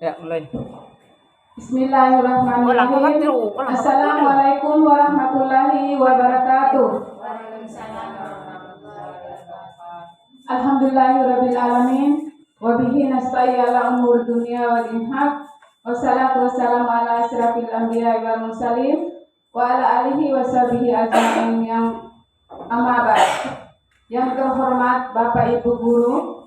Ya, mulai. Bismillahirrahmanirrahim. Assalamualaikum warahmatullahi wabarakatuh. Alhamdulillahirabbil alamin wa bihi nasta'in ala umur dunya wal dinhaq. Wassalatu wassalamu ala asyrafil anbiya'i wal mursalin wa ala alihi wa sahbihi ajma'in yang amma ba'd. Yang terhormat Bapak Ibu guru,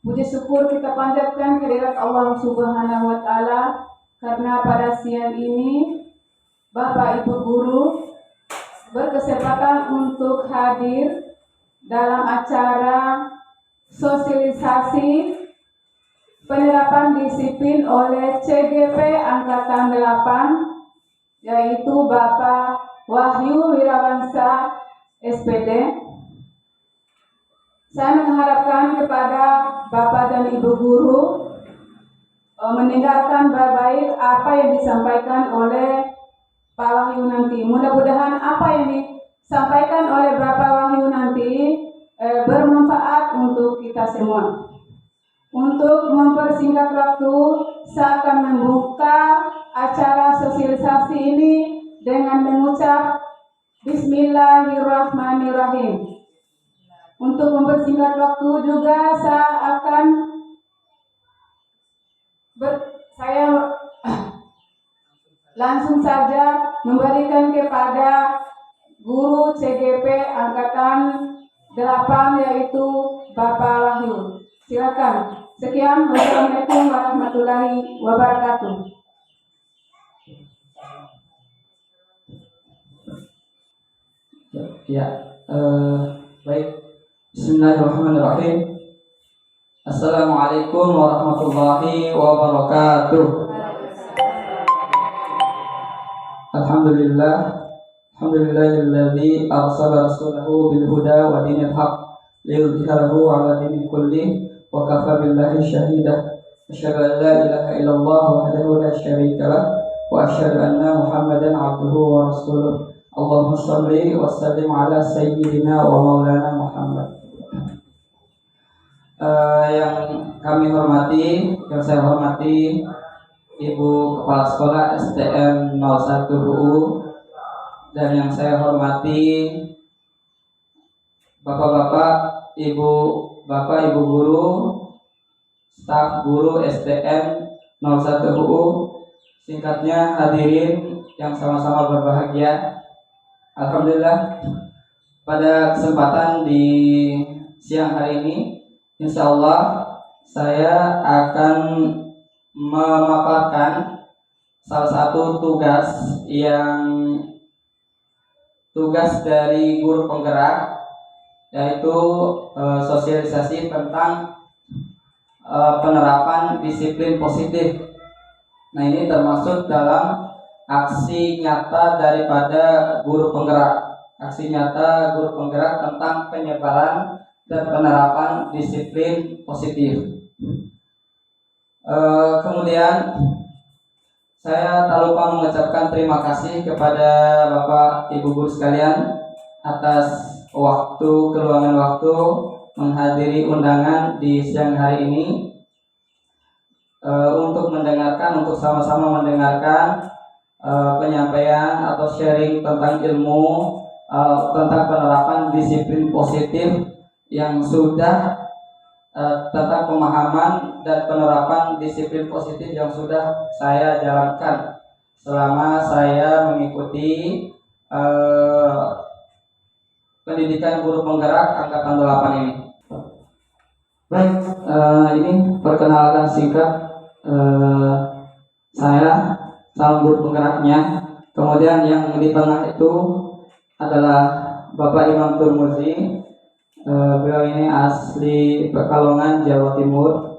puji syukur kita panjatkan kehadirat Allah Subhanahu wa taala karena pada siang ini Bapak Ibu guru berkesempatan untuk hadir dalam acara sosialisasi penerapan disiplin oleh CGP Angkatan 8, yaitu Bapak Wahyu Wirawansa SPD. Saya mengharapkan kepada Bapak dan Ibu guru mendengarkan baik-baik apa yang disampaikan oleh Pak Wahyu nanti. Mudah-mudahan apa yang disampaikan oleh Bapak Wahyu nanti bermanfaat untuk kita semua. Untuk mempersingkat waktu, saya akan membuka acara sosialisasi ini dengan mengucap Bismillahirrahmanirrahim. Untuk mempersingkat waktu juga saya akan langsung saja memberikan kepada guru CGP Angkatan 8 yaitu Bapak Wahyu. Silakan. Sekian. Wassalamualaikum warahmatullahi wabarakatuh. Baik. Bismillahirrahmanirrahim. Assalamualaikum warahmatullahi wabarakatuh. Alhamdulillahilladzi arsala rasulahu bil huda wa dinil haqq liyudhhirahu 'ala dini kulli wa kafa billahi shahida. Asyhadu an la ilaha illallah wahdahu la syarika lah wa asyhadu anna Muhammadan 'abduhu wa rasuluh. Allahumma shalli wa sallim ala sayyidina wa maulana Muhammad. Yang saya hormati Ibu Kepala Sekolah STM 01 UU, dan yang saya hormati Bapak-bapak, Ibu guru, staf guru STM 01 UU, singkatnya hadirin yang sama-sama berbahagia. Alhamdulillah, pada kesempatan di siang hari ini, insya Allah saya akan memaparkan salah satu tugas dari guru penggerak, yaitu sosialisasi tentang penerapan disiplin positif. Nah, ini termasuk dalam aksi nyata daripada guru penggerak. Aksi nyata guru penggerak tentang penyebaran dan penerapan disiplin positif. Kemudian saya tak lupa mengucapkan terima kasih kepada Bapak Ibu guru sekalian atas keluangan waktu menghadiri undangan di siang hari ini untuk sama-sama mendengarkan penyampaian atau sharing tentang ilmu tentang penerapan disiplin positif yang sudah tentang pemahaman dan penerapan disiplin positif yang sudah saya jalankan selama saya mengikuti pendidikan guru penggerak angkatan 8 ini. Baik, ini perkenalkan singkat saya salah guru penggeraknya. Kemudian yang di tengah itu adalah Bapak Imam Turmuzi. Beliau ini asli Pekalongan, Jawa Timur,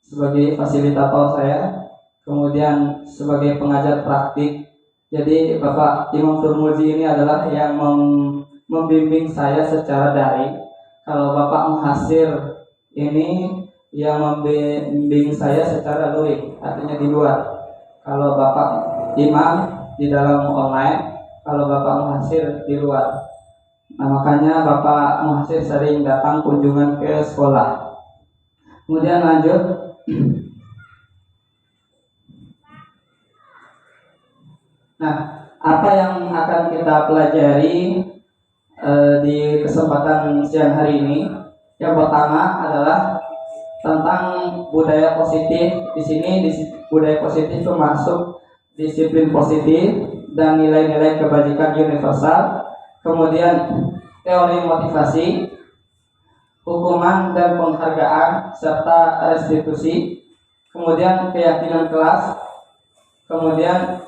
sebagai fasilitator saya, kemudian sebagai pengajar praktik. Jadi Bapak Imam Turmuzi ini adalah yang membimbing saya secara daring. Kalau Bapak Muhasir ini yang membimbing saya secara luring, artinya di luar. Kalau Bapak Imam di dalam online, kalau Bapak Muhasir di luar. Nah, makanya Bapak Muhasir sering datang kunjungan ke sekolah. Kemudian lanjut, Nah, apa yang akan kita pelajari di kesempatan siang hari ini? Yang pertama adalah tentang budaya positif. Di sini budaya positif itu masuk disiplin positif dan nilai-nilai kebajikan universal. Kemudian teori motivasi, hukuman dan penghargaan serta restitusi. Kemudian keyakinan kelas. Kemudian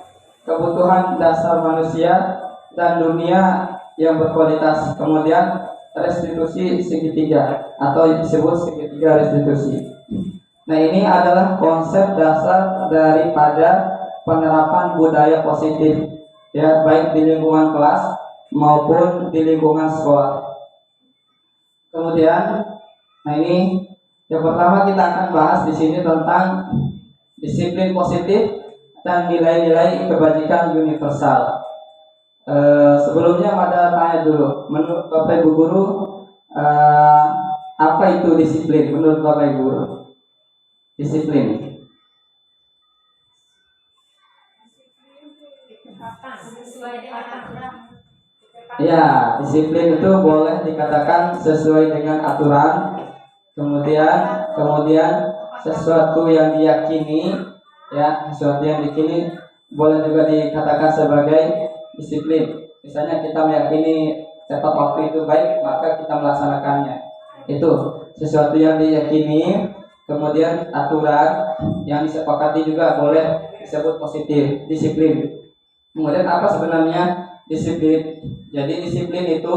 kebutuhan dasar manusia dan dunia yang berkualitas. Kemudian restitusi segitiga atau disebut segitiga restitusi. Nah, ini adalah konsep dasar daripada penerapan budaya positif, ya, baik di lingkungan kelas maupun di lingkungan sekolah. Kemudian, nah ini yang pertama kita akan bahas di sini tentang disiplin positif dan nilai-nilai kebajikan universal. Sebelumnya ada tanya dulu, menurut Bapak Ibu Guru, apa itu disiplin menurut Bapak Ibu Guru? Disiplin. Ya, disiplin itu boleh dikatakan sesuai dengan aturan, kemudian sesuatu yang diyakini, ya, sesuatu yang diyakini boleh juga dikatakan sebagai disiplin. Misalnya kita meyakini tepat waktu itu baik, maka kita melaksanakannya. Itu sesuatu yang diyakini, kemudian aturan yang disepakati juga boleh disebut positif, disiplin. Kemudian apa sebenarnya disiplin? Jadi disiplin itu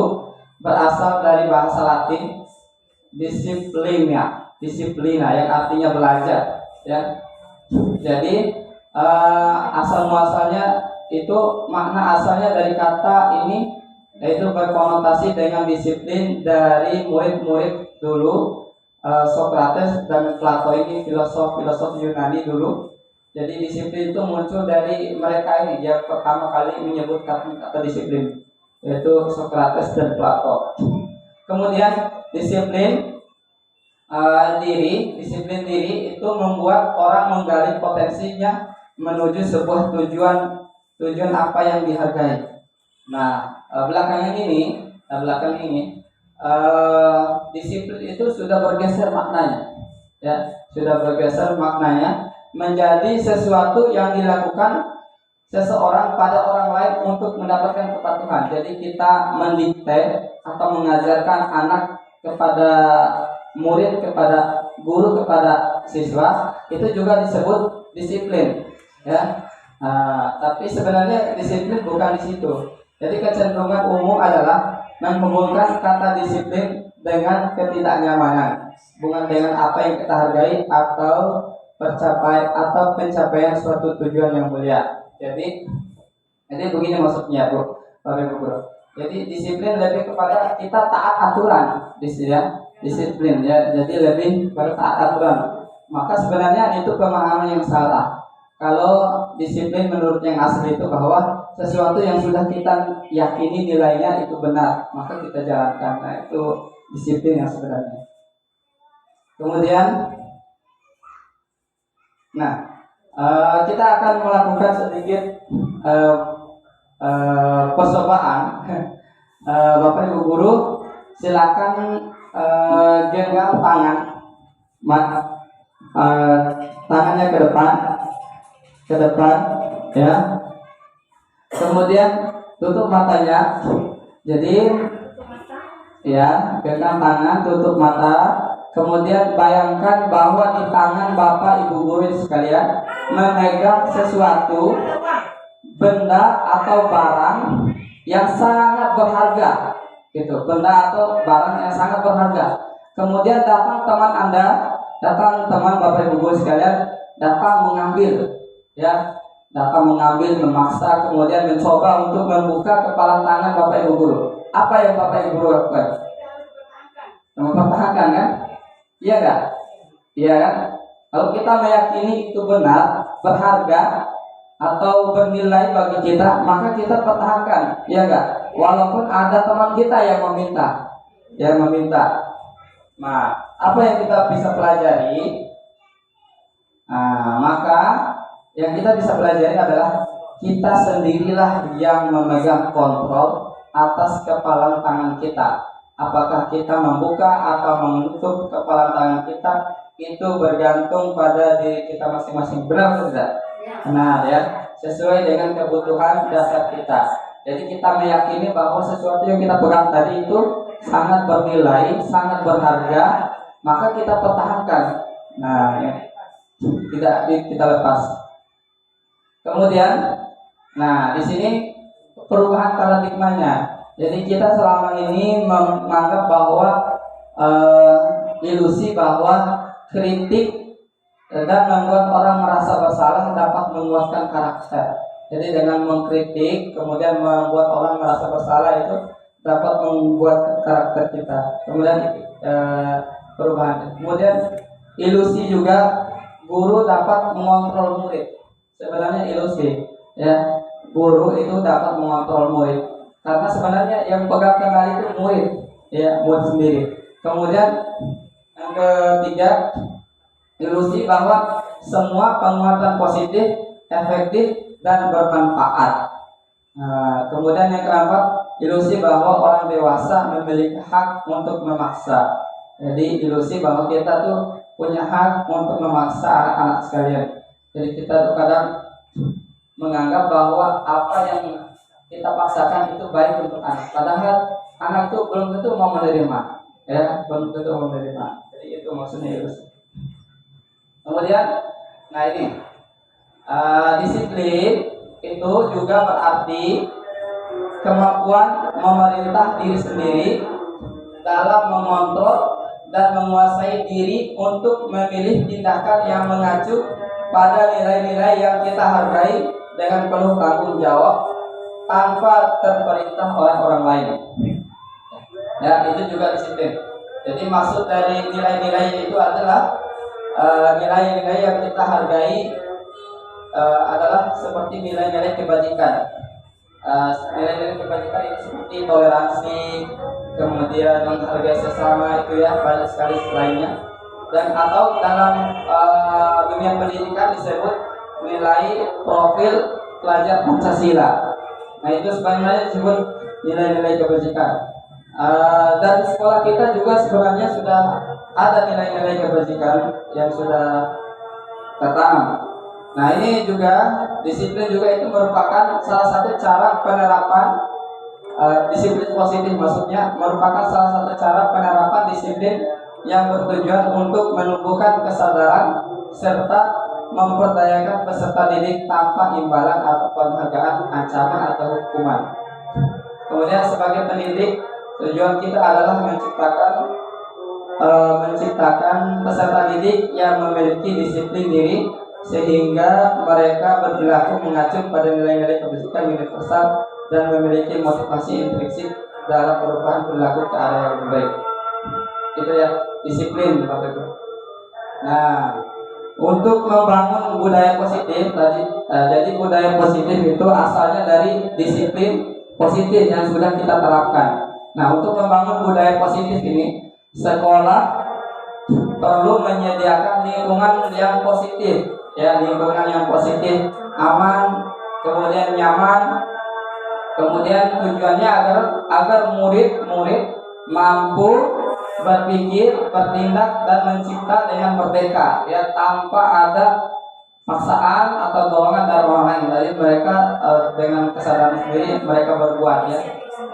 berasal dari bahasa Latin disiplina yang artinya belajar, ya. Jadi asal muasalnya itu makna asalnya dari kata ini, yaitu berkonotasi dengan disiplin dari murid-murid dulu, Socrates dan Plato, ini filosof Yunani dulu. Jadi disiplin itu muncul dari mereka ini yang pertama kali menyebut kata disiplin, yaitu Socrates dan Plato. Kemudian disiplin diri itu membuat orang menggali potensinya menuju sebuah tujuan apa yang dihargai. Nah, belakangan ini disiplin itu sudah bergeser maknanya, ya, sudah bergeser maknanya menjadi sesuatu yang dilakukan seseorang pada orang lain untuk mendapatkan kepatuhan. Jadi kita mendikte atau mengajarkan anak kepada murid, kepada guru, kepada siswa, itu juga disebut disiplin, ya. Tapi sebenarnya disiplin bukan di situ. Jadi kecenderungan umum adalah menghubungkan kata disiplin dengan ketidaknyamanan, bukan dengan apa yang kita hargai atau pencapaian suatu tujuan yang mulia. Jadi begini maksudnya, Bu, Bapak Ibu Guru. Jadi disiplin lebih kepada kita taat aturan, disiplin, ya. Jadi lebih pada taat aturan. Maka sebenarnya itu pemahaman yang salah. Kalau disiplin menurut yang asli itu bahwa sesuatu yang sudah kita yakini nilainya itu benar, maka kita jalankan. Nah, itu disiplin yang sebenarnya. Kemudian, kita akan melakukan sedikit percobaan. Bapak Ibu Guru, silakan genggam tangan, tangannya ke depan, ya. Kemudian tutup matanya. Jadi, ya, genggam tangan, tutup mata. Kemudian bayangkan bahwa di tangan Bapak Ibu Guru sekalian memegang sesuatu, benda atau barang yang sangat berharga, gitu. Benda atau barang yang sangat berharga. Kemudian datang teman Bapak Ibu Guru sekalian, datang mengambil, ya, memaksa, kemudian mencoba untuk membuka kepala tangan Bapak Ibu Guru. Apa yang Bapak Ibu Guru lakukan? Mempertahankan, kan? Iya kan? Iya kan? Kalau kita meyakini itu benar, berharga atau bernilai bagi kita, maka kita pertahankan, iya kan? Walaupun ada teman kita yang meminta. Nah, apa yang kita bisa pelajari? Maka yang kita bisa pelajari adalah kita sendirilah yang memegang kontrol atas kepalan tangan kita. Apakah kita membuka atau menutup kepalan tangan kita, itu bergantung pada diri kita masing-masing. Benar atau tidak? Nah ya, sesuai dengan kebutuhan dasar kita. Jadi kita meyakini bahwa sesuatu yang kita pegang tadi itu sangat bernilai, sangat berharga, maka kita pertahankan. Nah ya, tidak kita lepas. Kemudian, nah di sini perubahan paradigmanya. Jadi kita selama ini menganggap bahwa ilusi bahwa kritik dan membuat orang merasa bersalah dapat menguatkan karakter. Jadi dengan mengkritik kemudian membuat orang merasa bersalah itu dapat membuat karakter kita. Kemudian perubahan. Kemudian ilusi juga guru dapat mengontrol murid. Sebenarnya ilusi, ya, guru itu dapat mengontrol murid. Karena sebenarnya yang pegang kendali itu murid, ya, murid sendiri. Kemudian yang ketiga, ilusi bahwa semua penguatan positif, efektif dan bermanfaat. Nah, kemudian yang keempat, ilusi bahwa orang dewasa memiliki hak untuk memaksa. Jadi ilusi bahwa kita tuh punya hak untuk memaksa anak-anak sekalian. Jadi kita tuh kadang menganggap bahwa apa yang kita paksakan itu baik untuk anak. Padahal anak itu belum tentu mau menerima, ya, belum tentu mau menerima. Jadi itu maksudnya ilusi. Kemudian, nah ini disiplin itu juga berarti kemampuan memerintah diri sendiri dalam mengontrol dan menguasai diri untuk memilih tindakan yang mengacu pada nilai-nilai yang kita hargai dengan penuh tanggung jawab tanpa terperintah oleh orang lain. Ya, itu juga disiplin. Jadi maksud dari nilai-nilai itu adalah nilai-nilai yang kita hargai adalah seperti nilai-nilai kebajikan. Nilai-nilai kebajikan itu seperti toleransi, kemudian menghargai sesama, itu ya, banyak sekali lainnya. Dan atau dalam dunia pendidikan disebut nilai profil pelajar Pancasila. Nah itu sebenarnya disebut nilai-nilai kebajikan. Dan di sekolah kita juga sebenarnya sudah ada nilai-nilai kebajikan yang sudah tertanam. Nah ini juga disiplin juga itu merupakan salah satu cara penerapan disiplin positif, maksudnya merupakan salah satu cara penerapan disiplin yang bertujuan untuk menumbuhkan kesadaran serta memperdayakan peserta didik tanpa imbalan atau penghargaan, ancaman atau hukuman. Kemudian sebagai pendidik, tujuan kita adalah menciptakan peserta didik yang memiliki disiplin diri sehingga mereka berperilaku mengacu pada nilai-nilai kebajikan universal dan memiliki motivasi intrinsik dalam perubahan perilaku ke arah yang lebih baik. Itu ya, disiplin Bapak Ibu. Nah, untuk membangun budaya positif tadi, jadi budaya positif itu asalnya dari disiplin positif yang sudah kita terapkan. Nah, untuk membangun budaya positif ini, sekolah perlu menyediakan lingkungan yang positif, ya, lingkungan yang positif, aman, kemudian nyaman. Kemudian tujuannya agar murid-murid mampu berpikir, bertindak dan mencipta dengan merdeka, ya, tanpa ada paksaan atau dorongan dari orang lain. Jadi mereka dengan kesadaran sendiri mereka berbuat, ya,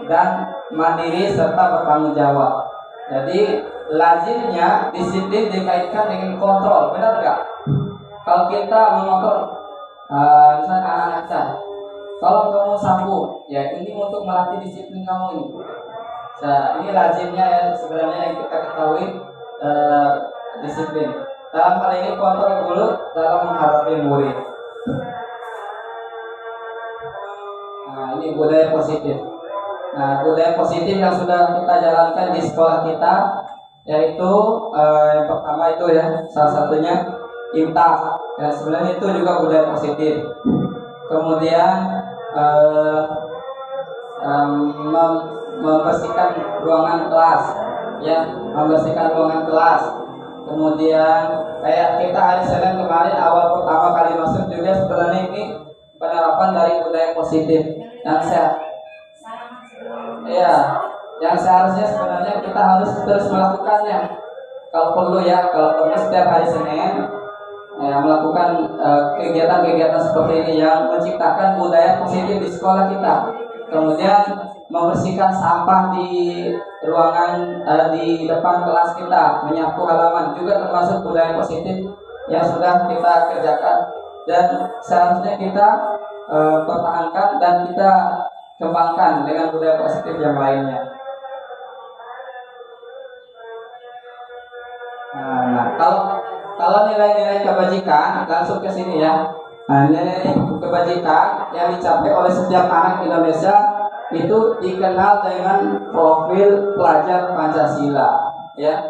dan mandiri serta bertanggung jawab. Jadi lazimnya disiplin dikaitkan dengan kontrol, benar nggak? Kalau kita mengontrol, misalnya anak-anak kita, kalau kamu sapu, ya ini untuk melatih disiplin kamu ini. Nah, ini lazimnya ya, sebenarnya yang kita ketahui disiplin. Dalam hal ini kontrol dulu dalam menghadapi murid. Nah, ini budaya positif. Nah, budaya positif yang sudah kita jalankan di sekolah kita, yaitu yang pertama itu ya, salah satunya imtah. Ya, sebenarnya itu juga budaya positif. Kemudian membersihkan ruangan kelas, ya, membersihkan ruangan kelas. Kemudian kayak kita hari Senin kemarin awal pertama kali masuk juga sebenarnya ini penerapan dari positif yang ya, yang seharusnya sebenarnya kita harus terus melakukannya. Kalau perlu setiap hari Senin melakukan kegiatan-kegiatan seperti ini yang menciptakan budaya positif di sekolah kita. Kemudian membersihkan sampah di ruangan di depan kelas kita, menyapu halaman juga termasuk budaya positif yang sudah kita kerjakan dan seharusnya kita pertahankan dan kita kembangkan dengan budaya positif yang lainnya. Nah, kalau nilai-nilai kebajikan langsung ke sini ya. Nah, nilai kebajikan yang dicapai oleh setiap anak Indonesia itu dikenal dengan profil pelajar Pancasila, ya.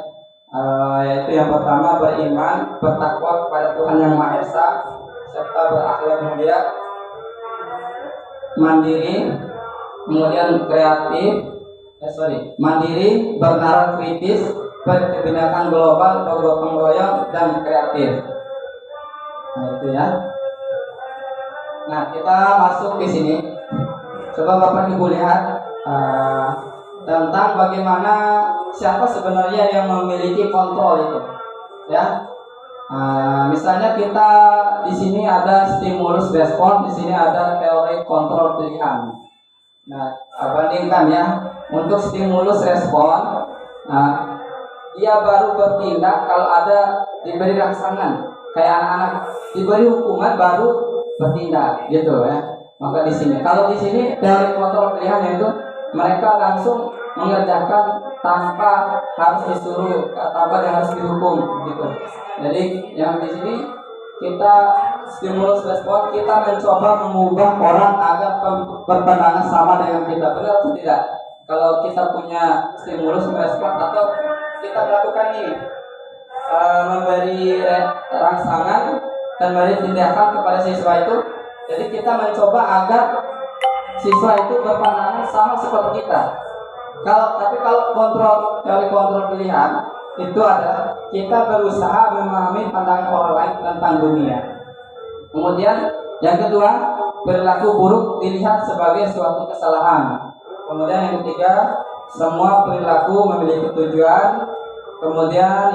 Yaitu yang pertama beriman, bertakwa kepada Tuhan Yang Maha Esa, serta berakhlak mulia, mandiri, kemudian mandiri, bernalar kritis, berkebinekaan global, bergotong royong, dan kreatif. Nah itu ya. Nah kita masuk di sini. Coba Bapak Ibu lihat tentang bagaimana siapa sebenarnya yang memiliki kontrol itu, ya. Misalnya kita di sini ada stimulus respon, di sini ada teori kontrol pilihan. Nah, bandingkan ya. Untuk stimulus respon, dia baru bertindak kalau ada diberi rangsangan. Kayak anak-anak diberi hukuman baru bertindak, gitu ya. Maka di sini, kalau di sini teori kontrol pilihan yaitu mereka langsung mengerjakan tanpa harus disuruh, tanpa harus dihukum, gitu. Jadi yang di sini kita stimulus respon, kita mencoba mengubah orang agar berpandangan sama dengan kita, benar atau tidak? Kalau kita punya stimulus respon atau kita melakukan ini memberi rangsangan dan memberi tindakan kepada siswa itu, jadi kita mencoba agar siswa itu berpandangan sama seperti kita. Tapi kalau teori kontrol pilihan itu adalah kita berusaha memahami pandangan orang lain tentang dunia. Kemudian yang kedua, perilaku buruk dilihat sebagai suatu kesalahan. Kemudian yang ketiga, semua perilaku memiliki tujuan. Kemudian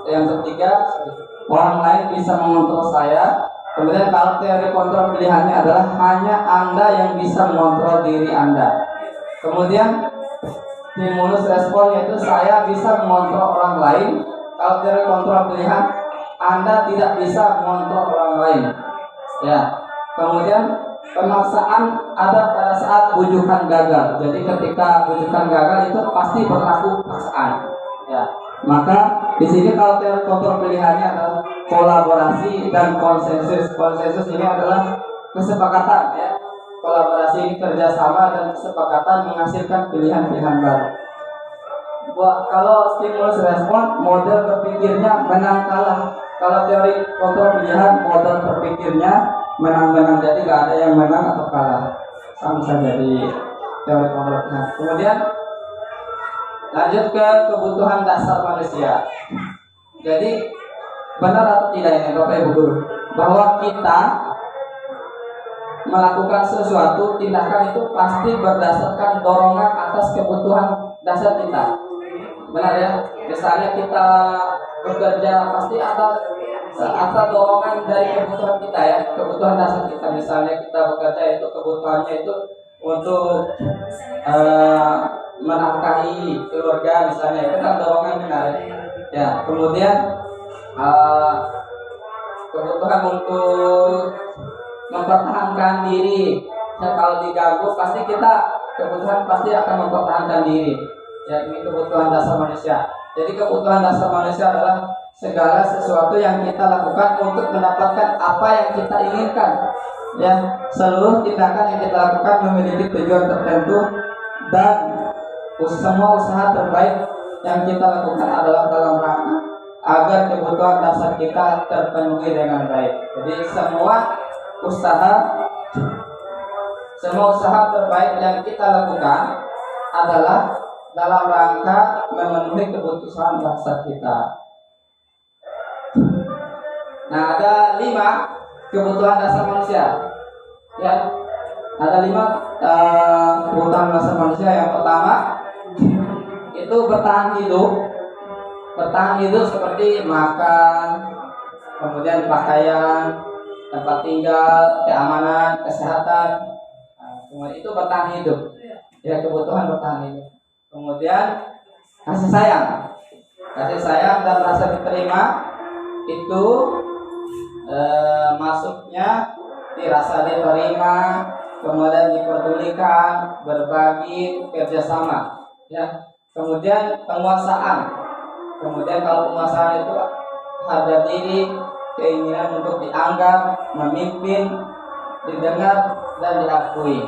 yang ketiga, orang lain bisa mengontrol saya. Kemudian kalau teori kontrol pilihannya adalah hanya Anda yang bisa mengontrol diri Anda. Kemudian stimulus respon yaitu saya bisa mengontrol orang lain. Kalau teori kontrol pilihan, Anda tidak bisa mengontrol orang lain. Ya. Kemudian pemaksaan ada pada saat bujukan gagal. Jadi ketika bujukan gagal itu pasti berlaku paksaan. Ya. Maka di sini kalau teori kontrol pilihannya adalah kolaborasi dan konsensus. Konsensus ini adalah kesepakatan, ya. Kolaborasi, kerjasama, dan kesepakatan menghasilkan pilihan-pilihan baru. Kalau stimulus respon, model berpikirnya menang kalah. Kalau teori kontrol pilihan, model berpikirnya menang-menang. Jadi nggak ada yang menang atau kalah, sama saja di teori kontrol pilihan. Kemudian lanjut ke kebutuhan dasar manusia. Jadi benar atau tidak ini Bapak Ibu Guru, bahwa kita melakukan sesuatu tindakan itu pasti berdasarkan dorongan atas kebutuhan dasar kita. Benar ya? Misalnya kita bekerja pasti ada dorongan dari kebutuhan kita, ya, kebutuhan dasar kita. Misalnya kita bekerja itu kebutuhannya itu untuk menafkahi keluarga misalnya, itu kan dorongan benar ya. Kemudian kebutuhan untuk mempertahankan diri. Ya, kalau diganggu pasti kita kebutuhan pasti akan mempertahankan diri. Ya, ini kebutuhan dasar manusia. Jadi kebutuhan dasar manusia adalah segala sesuatu yang kita lakukan untuk mendapatkan apa yang kita inginkan. Ya, seluruh tindakan yang kita lakukan memiliki tujuan tertentu dan semua usaha terbaik yang kita lakukan adalah dalam rangka agar kebutuhan dasar kita terpenuhi dengan baik. Jadi semua usaha terbaik yang kita lakukan adalah dalam rangka memenuhi kebutuhan dasar kita. Nah, ada 5 kebutuhan dasar manusia. Ya, ada 5 kebutuhan dasar manusia. Yang pertama itu bertahan hidup. Bertahan hidup seperti makan, kemudian pakaian, tempat tinggal, keamanan, kesehatan. Kemudian itu bertahan hidup. Ya, kebutuhan bertahan hidup. Kemudian kasih sayang dan rasa diterima itu masuknya dirasa diterima, kemudian diperdulikan, berbagi, kerjasama. Ya, kemudian penguasaan. Kemudian kalau penguasaan itu harga diri, keinginan untuk dianggap, memimpin, didengar dan diakui.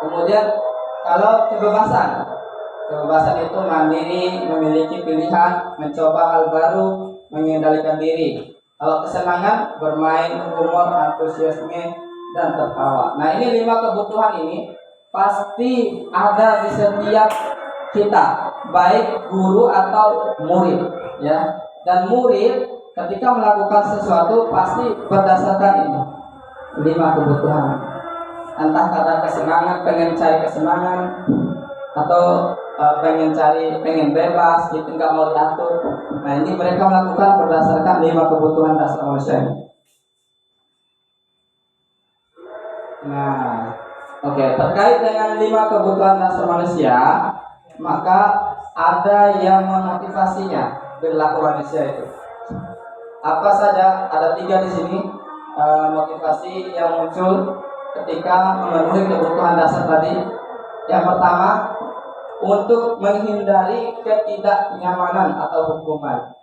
Kemudian kalau kebebasan itu mandiri, memiliki pilihan, mencoba hal baru, mengendalikan diri. Kalau kesenangan, bermain, humor, antusiasme, dan tertawa. Nah, ini 5 kebutuhan ini pasti ada di setiap kita, baik guru atau murid, ya. Dan murid ketika melakukan sesuatu pasti berdasarkan ini 5 kebutuhan. Entah karena kesenangan, pengen cari kesenangan, atau pengen bebas, gitu, nggak mau diatur. Nah, ini mereka melakukan berdasarkan 5 kebutuhan dasar manusia. Nah, oke, terkait dengan 5 kebutuhan dasar manusia, maka ada yang memotivasinya perilaku manusia itu. Apa saja? Ada 3 di sini motivasi yang muncul ketika memenuhi kebutuhan dasar tadi. Yang pertama, untuk menghindari ketidaknyamanan atau hukuman.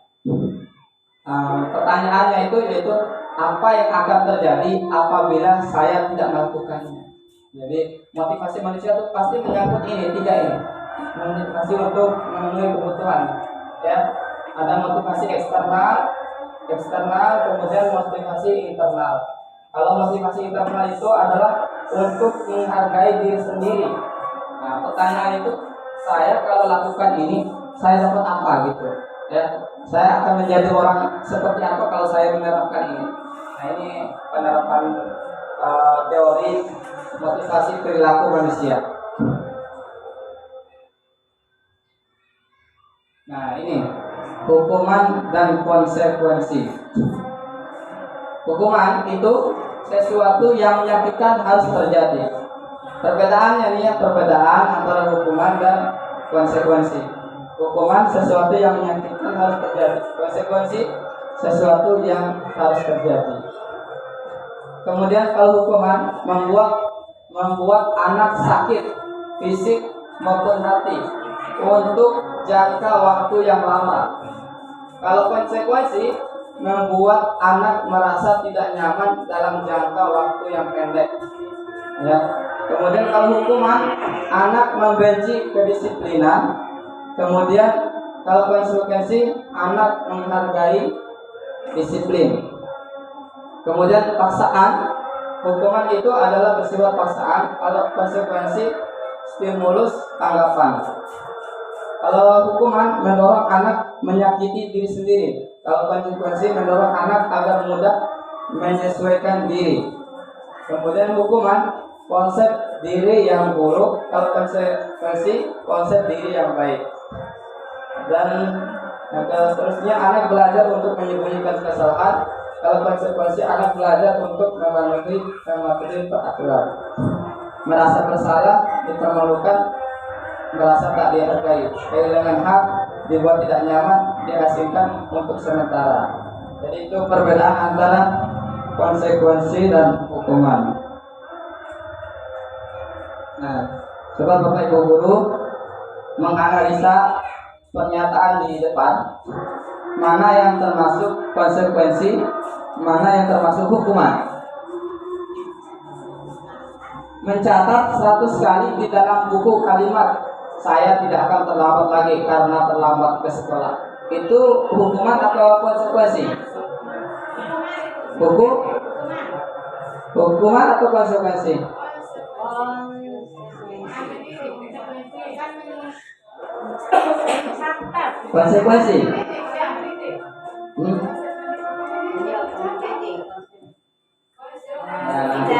Pertanyaannya itu yaitu apa yang akan terjadi apabila saya tidak melakukannya. Jadi motivasi manusia itu pasti menyangkut ini 3 ini. Motivasi untuk memenuhi kebutuhan. Ya, ada motivasi eksternal, kemudian motivasi internal. Kalau motivasi internal itu adalah untuk menghargai diri sendiri. Nah, pertanyaan itu, saya kalau lakukan ini, saya dapat apa gitu? Ya, saya akan menjadi orang seperti apa kalau saya menerapkan ini? Nah, ini penerapan teori motivasi perilaku manusia. Nah, ini hukuman dan konsekuensi. Hukuman itu sesuatu yang menyakitkan harus terjadi. Perbedaannya nih ya, perbedaan antara hukuman dan konsekuensi. Hukuman sesuatu yang menyakitkan harus terjadi. Konsekuensi sesuatu yang harus terjadi. Kemudian kalau hukuman membuat anak sakit fisik maupun hati untuk jangka waktu yang lama. Kalau konsekuensi membuat anak merasa tidak nyaman dalam jangka waktu yang pendek. Ya. Kemudian kalau hukuman, anak membenci kedisiplinan. Kemudian kalau konsekuensi, anak menghargai disiplin. Kemudian paksaan, hukuman itu adalah bersifat paksaan. Kalau konsekuensi, stimulus tanggapan. Kalau hukuman mendorong anak menyakiti diri sendiri. Kalau konsekuensi mendorong anak agar mudah menyesuaikan diri. Kemudian hukuman, konsep diri yang buruk. Kalau konsekuensi, konsep diri yang baik. Dan seterusnya, anak belajar untuk menyembunyikan kesalahan. Kalau konsekuensi, anak belajar untuk mematuhi peraturan. Merasa bersalah, dipermalukan, merasa tak dihargai, kehilangan hak, dibuat tidak nyaman, diasingkan untuk sementara. Jadi itu perbedaan antara konsekuensi dan hukuman. Nah, coba Bapak Ibu guru menganalisa pernyataan di depan, mana yang termasuk konsekuensi, mana yang termasuk hukuman. Mencatat 100 kali di dalam buku kalimat saya tidak akan terlambat lagi karena terlambat ke sekolah. Itu hukuman atau konsekuensi? Hukuman atau konsekuensi? Konsekuensi. Nah, nanti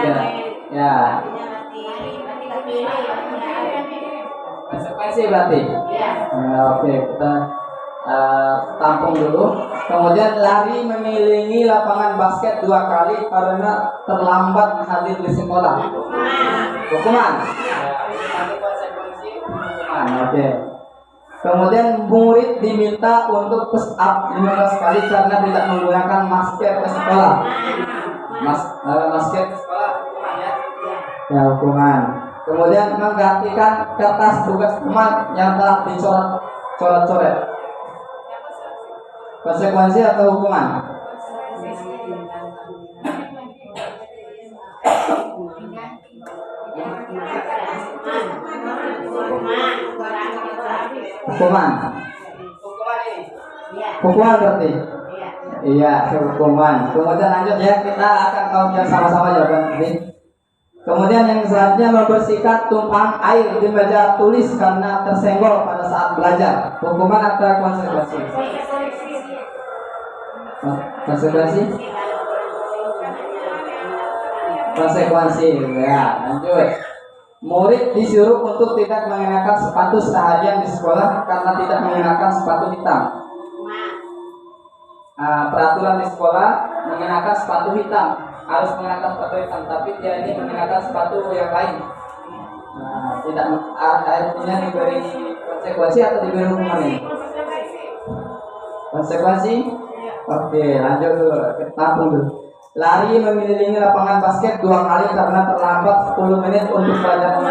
konsekuensi berarti. Oke, kita tampung dulu. Kemudian lari mengelilingi lapangan basket 2 kali karena terlambat hadir di sekolah. Hukuman. Nanti konsekuensi hukuman. Oke. Kemudian murid diminta untuk push up 15 kali karena tidak menggunakan masker ke sekolah. Masker ke sekolah hukuman ya. Ya, hukuman. Kemudian menggantikan kertas tugas teman yang telah dicoret-coret. Konsekuensi atau hukuman? Hukuman. Hukuman berarti. Iya, hukuman. Kemudian lanjut ya, kita akan tahu sama-sama jawaban ini. Kemudian yang selanjutnya membersihkan tumpahan air di meja tulis karena tersenggol pada saat belajar. Hukuman atau konsekuensi? Konsekuensi? Konsekuensi. Ya, lanjut. Murid disuruh untuk tidak mengenakan sepatu seharian di sekolah karena tidak mengenakan sepatu hitam. Peraturan di sekolah mengenakan sepatu hitam, harus mengenakan sepatu hitam, tapi dia ini mengenakan sepatu yang lain. Tidak artinya diberi konsekuensi atau diberi hukuman ini? Konsekuensi? Oke, lanjut dulu, kita tampung dulu. Lari mengelilingi lapangan basket 2 kali karena terlambat 10 menit untuk belajar.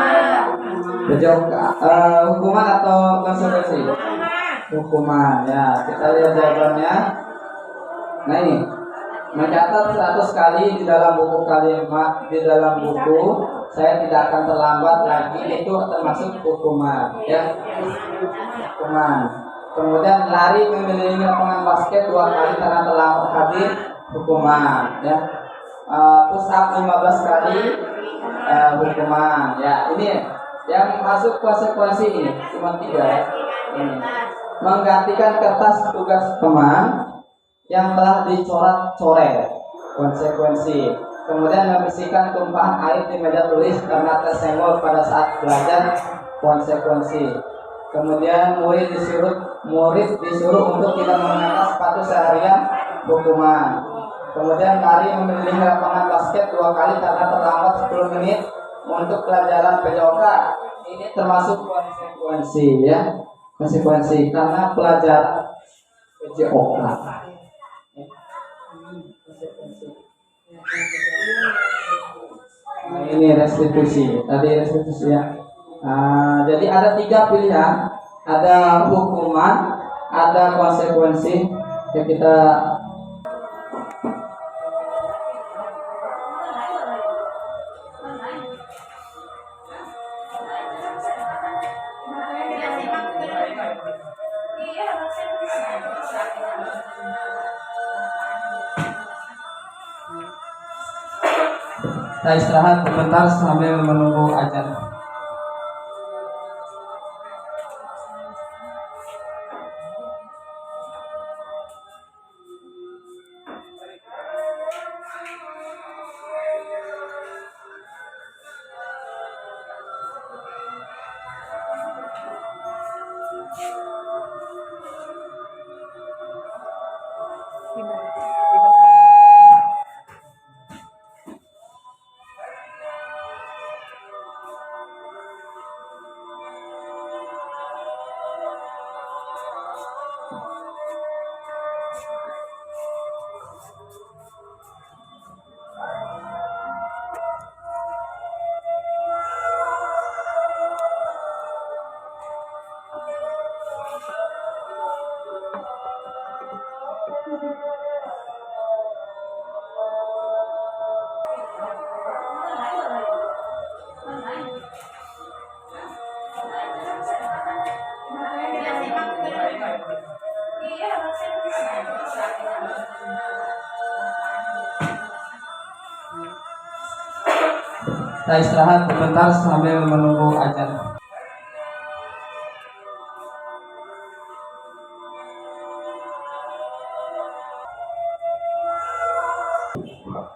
Hukuman atau konsekuensi? Hukuman. Ya, kita lihat jawabannya. Nah ini, mencatat 100 kali di dalam buku kalimat di dalam buku saya tidak akan terlambat lagi, itu termasuk hukuman ya. Hukuman. Kemudian lari mengelilingi lapangan basket 2 kali karena terlambat hadir, hukuman ya. Push up 15 kali, hukuman ya. Ini yang masuk konsekuensi ini cuma 3 ya. Ini. Menggantikan kertas tugas teman yang telah dicoret-coret, konsekuensi. Kemudian membersihkan tumpahan air di meja tulis karena tersenggol pada saat belajar, konsekuensi. Kemudian murid disuruh untuk tidak mengenakan sepatu seharian, hukuman. Kemudian lari mengelilingi lapangan basket 2 kali karena terlambat 10 menit untuk pelajaran PJOK. Ini termasuk konsekuensi ya, konsekuensi karena pelajaran PJOK. Nah, ini restitusi. Tadi restitusi ya. Jadi ada 3 pilihan, ada hukuman, ada konsekuensi. Ya, kita istirahat sebentar sambil menunggu azan. Kita istirahat sebentar sambil menunggu azan.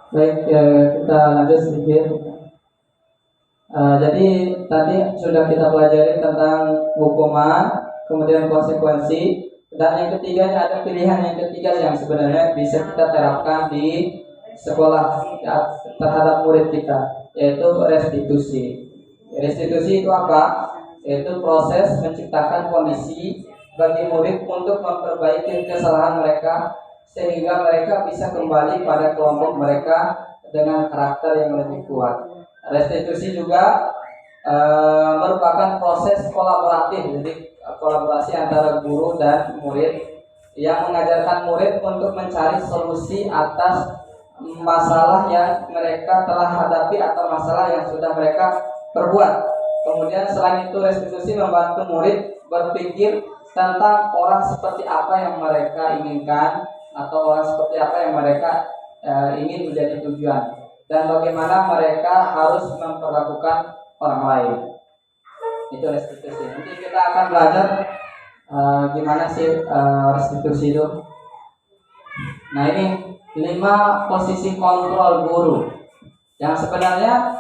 Baik, kita lanjut sedikit. Jadi tadi sudah kita pelajari tentang hukuman, kemudian konsekuensi, dan yang ketiganya ada pilihan yang ketiga yang sebenarnya bisa kita terapkan di sekolah ya, terhadap murid kita, yaitu restitusi. Restitusi itu apa? Yaitu proses menciptakan kondisi bagi murid untuk memperbaiki kesalahan mereka sehingga mereka bisa kembali pada kelompok mereka dengan karakter yang lebih kuat. Restitusi juga merupakan proses kolaboratif, jadi kolaborasi antara guru dan murid yang mengajarkan murid untuk mencari solusi atas masalah yang mereka telah hadapi atau masalah yang sudah mereka perbuat. Kemudian selain itu restitusi membantu murid berpikir tentang orang seperti apa yang mereka inginkan atau orang seperti apa yang mereka ingin menjadi tujuan, dan bagaimana mereka harus memperlakukan orang lain. Itu restitusi. Nanti kita akan belajar gimana sih restitusi itu. Nah, ini 5 posisi kontrol guru yang sebenarnya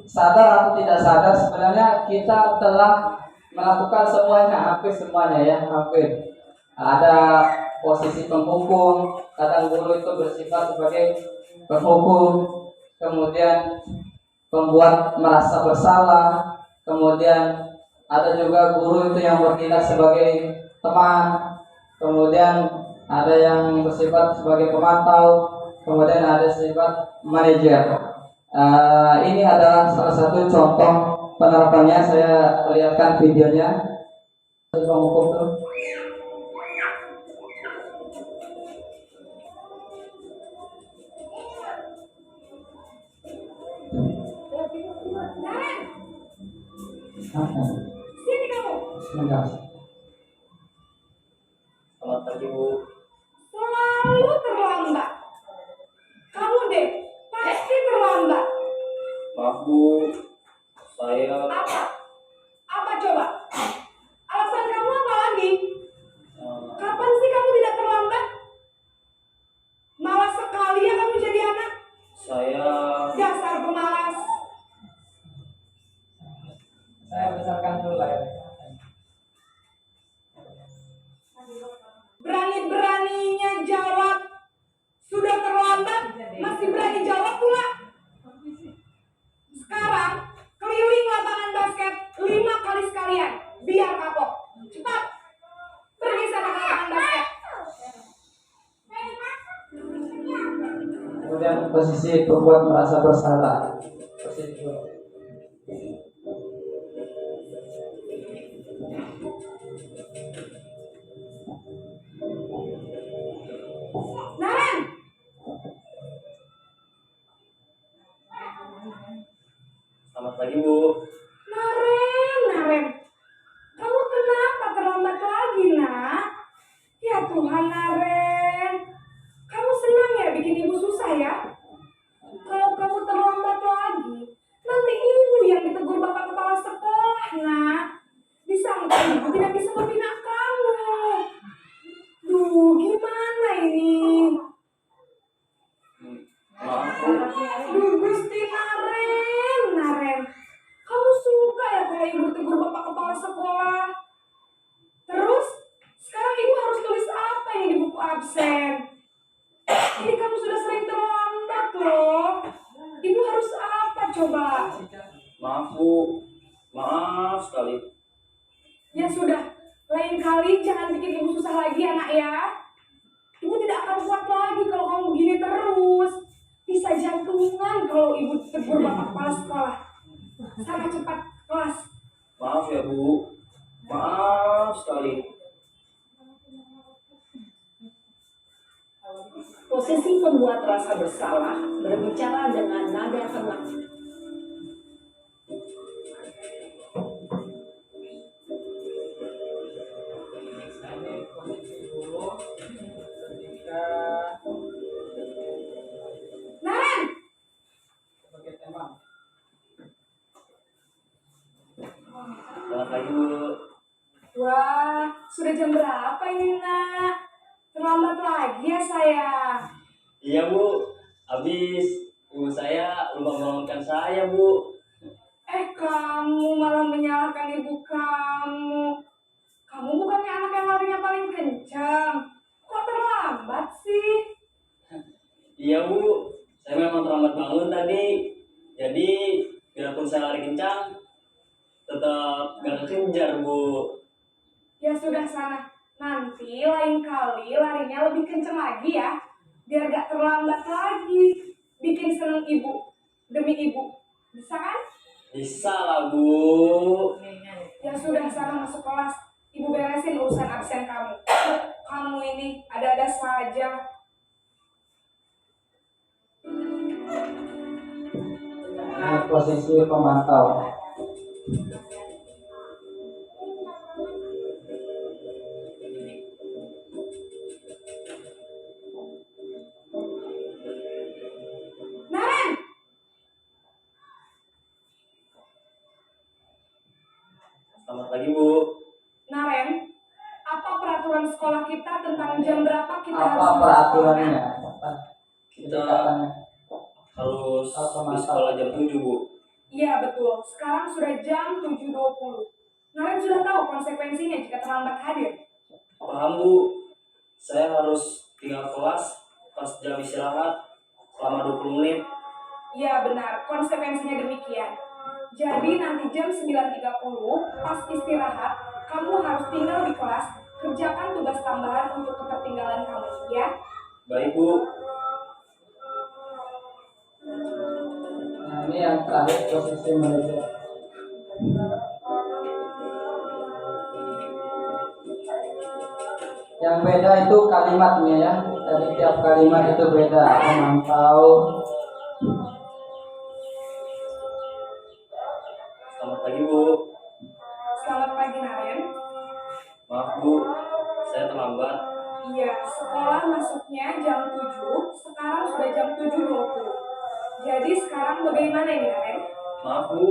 sadar atau tidak sadar sebenarnya kita telah melakukan semuanya, hampir semuanya ya, hampir. Ada posisi penghukum, kadang guru itu bersifat sebagai penghukum, kemudian pembuat merasa bersalah, kemudian ada juga guru itu yang bertindak sebagai teman, kemudian ada yang bersifat sebagai pemantau, kemudian ada sifat manajer. Ini adalah salah satu contoh penerapannya. Saya lihatkan videonya. Penghukum tuh. Sini kamu. Sebentar. Selamat pagi, Bu. Selalu terlambat. Kamu deh, pasti terlambat. Maaf, Bu. Saya Apa? Apa coba? Alasan kamu apa lagi? Kapan sih kamu tidak terlambat? Malas sekali ya kamu jadi anak. saya Dasar pemalas. Saya besarkan dulu layar. Berani-beraninya jawab. Sudah terlambat, masih berani jawab pula. Sekarang, keliling lapangan basket 5 kali sekalian. Biar kapok. Cepat. Pergi sana ke lapangan basket. Kemudian posisi pembuat merasa bersalah. Posisi dua. Naren, selamat pagi, Bu. Naren. Kamu kenapa terlambat lagi, nak? Ya Tuhan, Naren. Kamu senang ya bikin ibu susah ya? Kalau kamu terlambat lagi, nanti ibu yang ditegur bapak kepala sekolah, nak. Disangka ibu tidak bisa membina kamu. Duh, gimana ini? Maaf, Bu. Duh, Gusti Naren. Kamu suka ya kalau ibu tegur bapak kepala sekolah? Terus, sekarang ibu harus tulis apa ini di buku absen? Ini kamu sudah sering terlambat loh. Ibu harus apa coba? Maaf, Bu. Maaf sekali. Ya sudah, lain kali jangan bikin ibu susah lagi anak ya. Ibu tidak akan kuat lagi kalau kamu begini terus. Bisa jantungan kalau ibu tegur bapak kepala sekolah. Sana cepat kelas. Maaf ya, Bu. Maaf sekali. Posisi pembuat rasa bersalah berbicara dengan nada tenang. Posisi dulu ketika Naren, sebagai teman. Selamat pagi, Bu. wah sudah jam berapa ini nak? Terlambat lagi ya saya. Iya, Bu. Habis Bu, saya lupa membangunkan saya, Bu. Kamu malah menyalahkan ibu kamu. Kamu bukannya anak yang larinya paling kencang. Kok terlambat sih? Iya, Bu. Saya memang terlambat bangun tadi. Jadi, biarpun saya lari kencang, tetap gak kejar, Bu. Ya sudah sana. Nanti lain kali larinya lebih kencang lagi ya. Biar gak terlambat lagi. Bikin seneng ibu. Demi ibu. Bisa kan? Bisa lah, Bu. Ya sudah sana masuk kelas. Ibu beresin urusan absen kamu. Kamu ini ada-ada saja. Ini posisi pemantau. Naren! Selamat pagi, Bu. Naren, apa peraturan sekolah kita tentang jam berapa kita harus Apa masuk peraturannya? sekolah? Kita Katanya. harus Apa di sekolah jam 7, Bu. Iya betul, sekarang sudah jam 7.20. Naren sudah tahu konsekuensinya jika terlambat hadir. Paham, Bu. Saya harus tinggal kelas pas jam istirahat selama 20 menit. Iya benar, konsekuensinya demikian. Jadi nanti jam 9.30 pas istirahat, kamu harus tinggal di kelas, kerjakan tugas tambahan untuk ketertinggalan kamu, ya. Baik, Bu. Nah, ini yang terakhir posisi manajer. Yang beda itu kalimatnya ya. Dari tiap kalimat itu beda. Memantau. Selamat pagi, Bu. Selamat pagi Naren. Maaf, Bu. Saya terlambat. Iya, sekolah masuknya jam 7, sekarang sudah jam 7.20. Jadi sekarang bagaimana ini Naren? Maaf, Bu.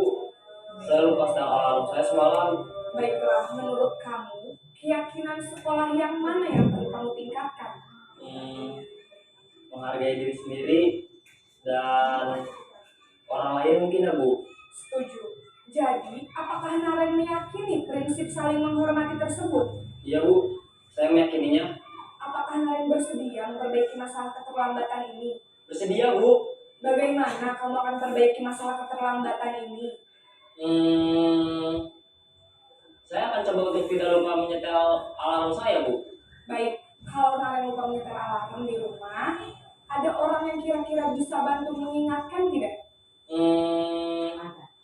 Saya lupa setel alarm saya semalam. Baiklah, menurut kamu, keyakinan sekolah yang mana yang perlu kamu tingkatkan? Menghargai diri sendiri dan orang lain mungkin ya, Bu. Setuju. Jadi, apakah Naren meyakini prinsip saling menghormati tersebut? Iya, Bu. Saya meyakininya. Apakah Naren bersedia memperbaiki masalah keterlambatan ini? Bersedia, Bu. Bagaimana kamu akan perbaiki masalah keterlambatan ini? Saya akan coba untuk tidak lupa menyetel alarm saya, Bu. Baik, kalau Naren lupa menyetel alarm di rumah, ada orang yang kira-kira bisa bantu mengingatkan tidak?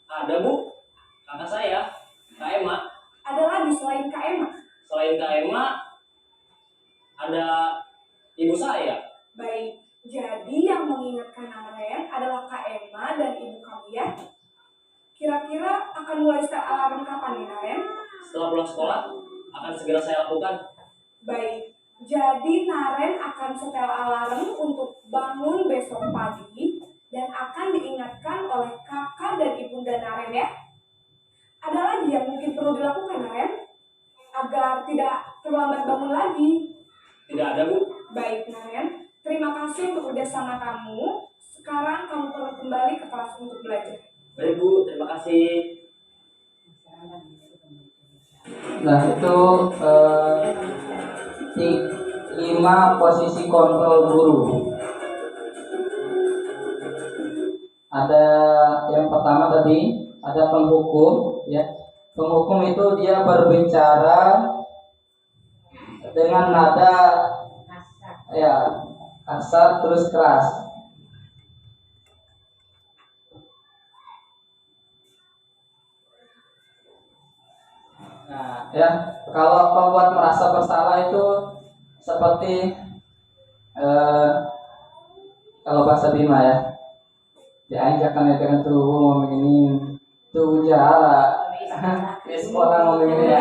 Ada, Bu. Kakak saya, Kak Emma. Ada lagi selain Kak Emma? Selain Kak Emma, ada ibu saya. Baik, jadi yang mengingatkan Naren adalah Kak Emma dan ibu kamu ya? Kira-kira akan mulai setel alarm kapan nih Naren? Setelah pulang sekolah, akan segera saya lakukan. Baik, jadi Naren akan setel alarm untuk bangun besok pagi dan akan diingatkan oleh kakak dan ibunda Naren ya. Ada lagi yang mungkin perlu dilakukan Naren agar tidak terlambat bangun lagi. Tidak ada, Bu. Baik Naren, terima kasih untuk kerjasama kamu. Sekarang kamu perlu kembali ke kelas untuk belajar. Baik, Bu. Terima kasih. Nah itu 5 posisi kontrol guru. Ada yang pertama tadi, ada penghukum ya. Penghukum itu dia berbicara dengan nada ya kasar terus keras. Nah, ya kalau pembuat merasa bersalah itu seperti kalau bahasa Bima ya, dianjakkan dengan tuh ngomong ini tuh jala di sekolah ngomong ini ya.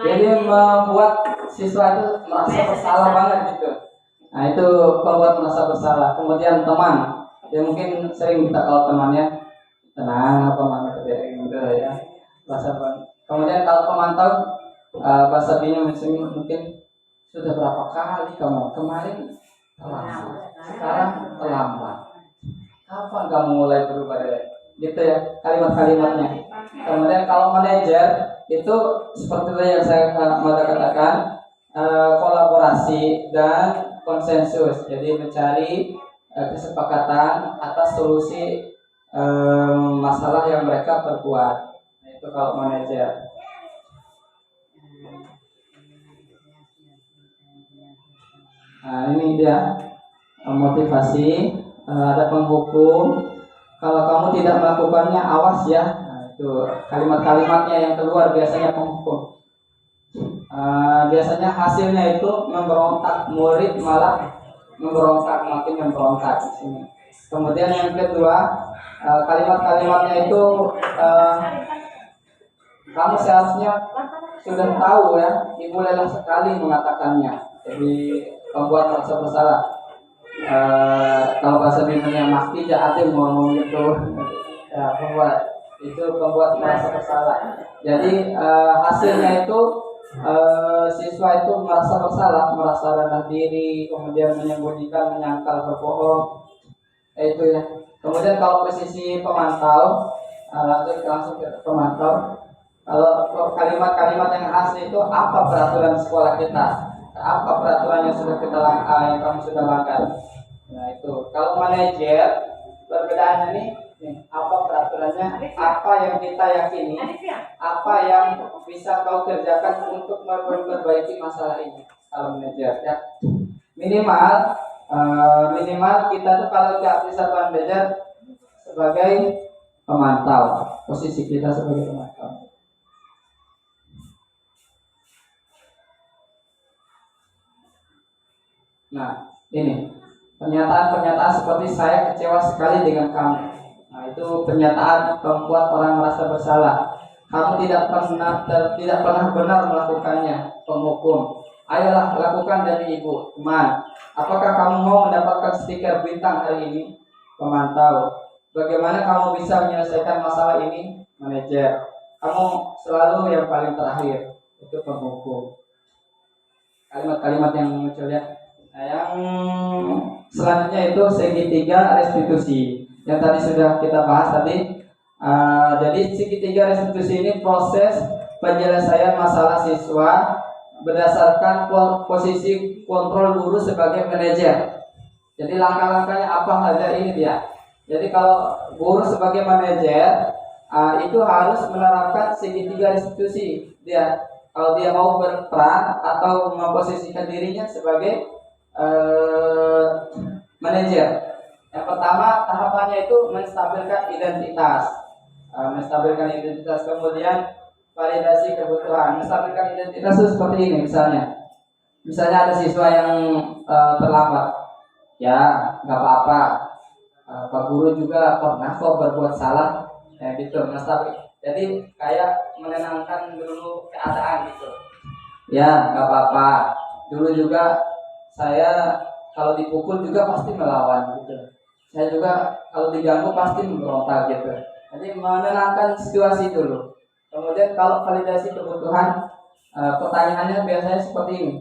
Jadi membuat siswa itu merasa bersalah banget gitu. Nah itu pembuat merasa bersalah. Kemudian teman, dia mungkin sering minta kalau temannya tenang apa mana kerja gitu ya. Bahasa kemudian kalau pemantau bahasa Bima mungkin sudah berapa kali kamu kemarin terlambat, sekarang terlambat. Kapan kapan kamu mulai berubah deh? Gitu ya kalimat-kalimatnya. Kemudian kalau manajer itu seperti tadi yang saya katakan, kolaborasi dan konsensus. Jadi mencari kesepakatan atas solusi masalah yang mereka perbuat. Nah, itu kalau manajer. Nah, ini dia motivasi. Ada penghukum. Kalau kamu tidak melakukannya, awas ya. Nah, itu kalimat-kalimatnya yang keluar biasanya penghukum. Biasanya hasilnya itu memberontak, murid malah memberontak, makin memberontak di sini. Kemudian yang kedua, kalimat-kalimatnya itu kamu seharusnya sudah tahu ya, ibu lelah sekali mengatakannya. Jadi membuat rasa bersalah. Kalau bahasa Bindanya maki jahatin ngomong gitu, ya pembuat merasa bersalah. Jadi hasilnya itu siswa itu merasa bersalah, merasa rendah diri, kemudian menyembunyikan, menyangkal, berbohong. Itu ya. Kemudian kalau posisi pemantau, langsung ke pemantau. Kalau kalimat-kalimat yang asli itu apa peraturan sekolah kita? Apa peraturan yang sudah yang kamu sudah langgar? Nah itu. Kalau manajer perbedaannya nih, apa peraturannya? Apa yang kita yakini? Apa yang bisa kau kerjakan untuk memperbaiki masalah ini? Kalau manajer ya, minimal kita tuh kalau tidak bisa manajer sebagai pemantau, posisi kita sebagai pemantau. Nah, ini pernyataan-pernyataan seperti saya kecewa sekali dengan kamu. Nah, itu pernyataan membuat orang merasa bersalah. Kamu tidak pernah benar melakukannya, penghukum. Ayolah lakukan dari ibu, teman. Apakah kamu mau mendapatkan stiker bintang hari ini, pemantau? Bagaimana kamu bisa menyelesaikan masalah ini, manajer? Kamu selalu yang paling terakhir, itu penghukum. Kalimat-kalimat yang muncul ya. Nah, yang selanjutnya itu segitiga restitusi yang tadi sudah kita bahas tadi. Jadi segitiga restitusi ini proses penyelesaian masalah siswa berdasarkan posisi kontrol guru sebagai manajer. Jadi langkah-langkahnya apa saja ini dia. Jadi kalau guru sebagai manajer itu harus menerapkan segitiga restitusi dia. Kalau dia mau berperan atau memposisikan dirinya sebagai manajer. Yang pertama tahapannya itu menstabilkan identitas, kemudian validasi kebutuhan. Menstabilkan identitas itu seperti ini misalnya ada siswa yang terlambat, ya nggak apa-apa, Pak Guru juga pernah kok berbuat salah, ya gitu. Jadi kayak menenangkan dulu keadaan gitu, ya nggak apa-apa. Dulu juga saya kalau dipukul juga pasti melawan gitu. Saya juga kalau diganggu pasti memberontak gitu. Jadi menenangkan situasi dulu. Kemudian kalau validasi kebutuhan, pertanyaannya biasanya seperti ini.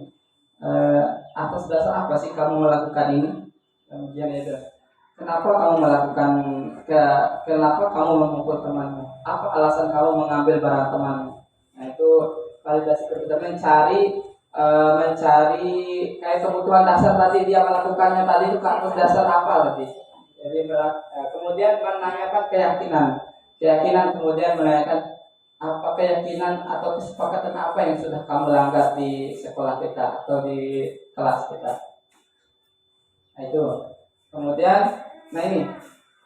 Atas dasar apa sih kamu melakukan ini? Kemudian itu, kenapa kamu melakukan? Kenapa kamu memukul temanmu? Apa alasan kamu mengambil barang temanmu? Nah itu validasi kebutuhan, mencari kayak kebutuhan dasar tadi dia melakukannya tadi itu atas dasar apa tadi. Jadi kemudian menanyakan keyakinan kemudian menanyakan apa keyakinan atau kesepakatan apa yang sudah kamu langgar di sekolah kita atau di kelas kita. Nah itu. Kemudian ini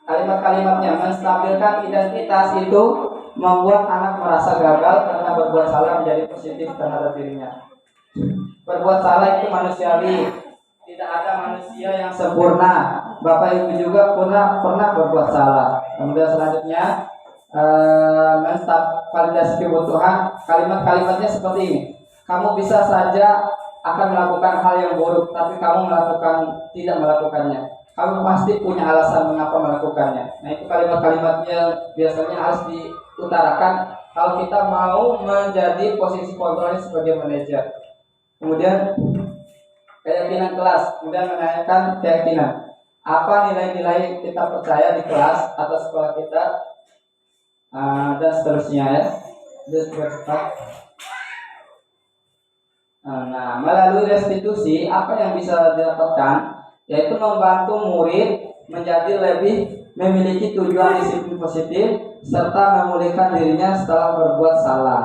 kalimat-kalimatnya menstabilkan identitas itu membuat anak merasa gagal karena berbuat salah menjadi positif terhadap dirinya. Berbuat salah itu manusiawi. Tidak ada manusia yang sempurna. Bapak Ibu juga pernah berbuat salah. Kemudian selanjutnya validasi kebutuhan. Kalimat-kalimatnya seperti ini. Kamu bisa saja akan melakukan hal yang buruk, tapi kamu tidak melakukannya. Kamu pasti punya alasan mengapa melakukannya. Nah itu kalimat-kalimatnya biasanya harus diutarakan kalau kita mau menjadi posisi kontrolnya sebagai manajer. Kemudian keyakinan kelas, kemudian menanyakan keyakinan. apa nilai-nilai kita percaya di kelas atau sekolah kita, dan seterusnya ya. Nah, melalui restitusi apa yang bisa didapatkan, yaitu membantu murid menjadi lebih memiliki tujuan disiplin positif serta memulihkan dirinya setelah berbuat salah.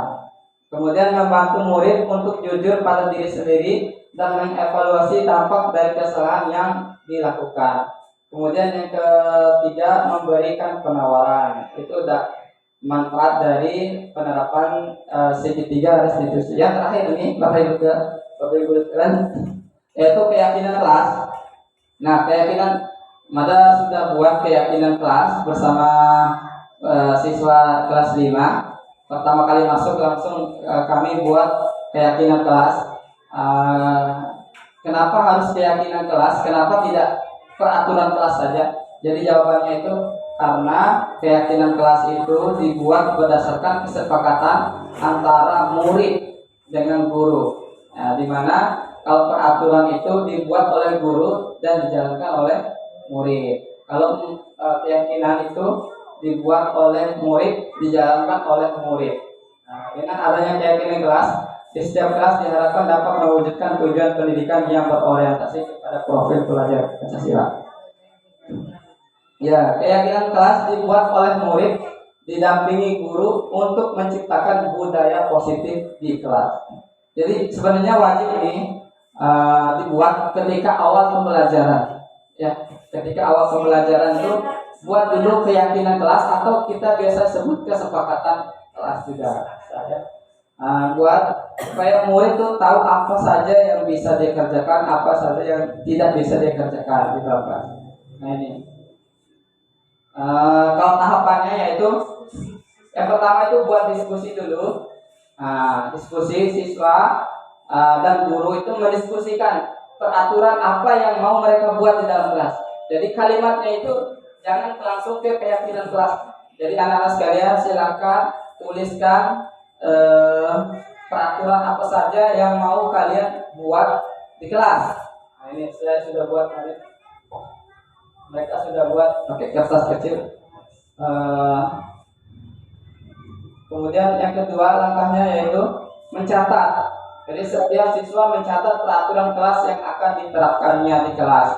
Kemudian membantu murid untuk jujur pada diri sendiri dan mengevaluasi dampak dari kesalahan yang dilakukan. Kemudian yang ketiga, memberikan penawaran. Itu udah manfaat dari penerapan segitiga restitusi. Yang terakhir ini Bapak Ibu sekalian, yaitu keyakinan kelas. Nah, keyakinan Mada sudah buat keyakinan kelas bersama siswa kelas 5. Pertama kali masuk langsung kami buat keyakinan kelas. Kenapa harus keyakinan kelas? Kenapa tidak peraturan kelas saja? Jadi jawabannya itu karena keyakinan kelas itu dibuat berdasarkan kesepakatan antara murid dengan guru. Nah, di mana kalau peraturan itu dibuat oleh guru dan dijalankan oleh murid. Kalau keyakinan itu dibuat oleh murid, dijalankan oleh murid. Nah, dengan adanya keyakinan kelas, di setiap kelas diharapkan dapat mewujudkan tujuan pendidikan yang berorientasi kepada profil pelajar Pancasila. Ya, keyakinan kelas dibuat oleh murid didampingi guru untuk menciptakan budaya positif di kelas. Jadi sebenarnya wajib ini dibuat ketika awal pembelajaran. Ya, ketika awal pembelajaran itu buat dulu keyakinan kelas atau kita biasa sebut kesepakatan kelas juga. Buat supaya murid tuh tahu apa saja yang bisa dikerjakan, apa saja yang tidak bisa dikerjakan di dalam kelas. Nah ini. Kalau tahapannya yaitu yang pertama itu buat diskusi dulu. Diskusi siswa dan guru itu mendiskusikan peraturan apa yang mau mereka buat di dalam kelas. Jadi kalimatnya itu jangan langsung ke keyakinan kelas. Jadi anak-anak sekalian silakan tuliskan peraturan apa saja yang mau kalian buat di kelas. Nah ini saya sudah buat tadi. Mereka sudah buat pakai kertas kecil. Kemudian yang kedua langkahnya yaitu mencatat. Jadi setiap siswa mencatat peraturan kelas yang akan diterapkannya di kelas.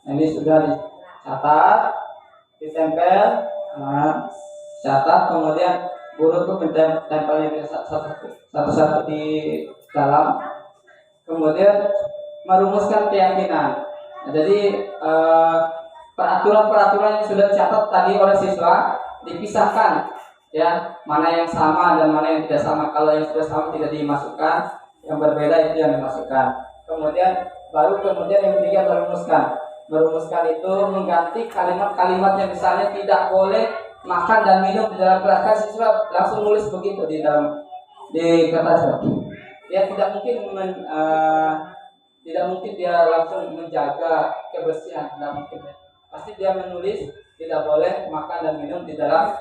Ini sudah dicatat, ditempel, catat, kemudian guru tuh tempelnya satu-satu di dalam. Kemudian merumuskan keyakinan. Jadi peraturan-peraturan yang sudah dicatat tadi oleh siswa dipisahkan, ya, mana yang sama dan mana yang tidak sama. Kalau yang sudah sama tidak dimasukkan, yang berbeda itu yang dimasukkan. Kemudian yang ketiga merumuskan itu mengganti kalimat-kalimat yang misalnya tidak boleh makan dan minum di dalam kelas. Kan siswa langsung nulis begitu di kertas. Dia tidak mungkin dia langsung menjaga kebersihan, tidak mungkin. Pasti dia menulis tidak boleh makan dan minum di dalam